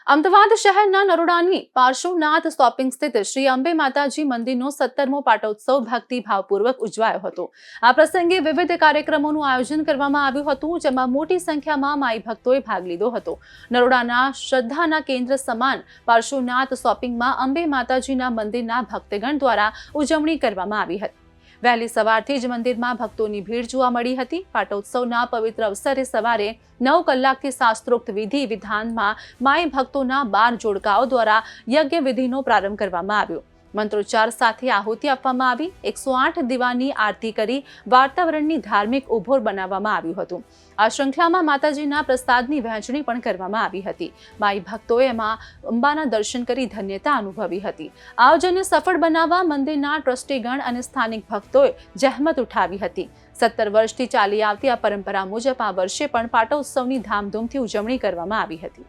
અમદાવાદ શહેરના નરોડાની પાર્શ્વનાથ શોપિંગ સ્થિત શ્રી અંબે માતાજી મંદિરનો 17મો પાટોત્સવ ભક્તિભાવપૂર્વક ઉજવાયો હતો। આ પ્રસંગે વિવિધ કાર્યક્રમોનું આયોજન કરવામાં આવ્યું હતું, જેમાં મોટી સંખ્યામાં માઈ ભક્તોએ ભાગ લીધો હતો। નરોડાના શ્રદ્ધાના કેન્દ્ર સમાન પાર્શ્વનાથ શોપિંગમાં અંબે માતાજીના મંદિરના ભક્તગણ દ્વારા ઉજવણી કરવામાં આવી હતી। વહેલી સવારથી જ મંદિરમાં ભક્તોની ભીડ જોવા મળી હતી। પાટોત્સવના પવિત્ર અવસરે સવારે 9 કલાકથી શાસ્ત્રોક્ત વિધિ વિધાનમાં માઈ ભક્તોના 12 જોડકાઓ દ્વારા યજ્ઞ વિધિનો પ્રારંભ કરવામાં આવ્યો। મંત્રોચ્ચાર સાથે આહુતિ આપવામાં આવી। 108 દીવાની આરતી કરી વાતાવરણની ધાર્મિક ઉભોર બનાવવામાં આવ્યું હતું। આ શ્રૃંખલામાં માતાજીના પ્રસાદની વહેંચણી પણ કરવામાં આવી હતી। માઈ ભક્તોએ માં અંબાના દર્શન કરી ધન્યતા અનુભવી હતી। આયોજનને સફળ બનાવવા મંદિરના ટ્રસ્ટીગણ અને સ્થાનિક ભક્તોએ જહેમત ઉઠાવી હતી। 17 વર્ષથી ચાલી આવતી આ પરંપરા મુજબ આ વર્ષે પણ પાટોત્સવની ધામધૂમથી ઉજવણી કરવામાં આવી હતી।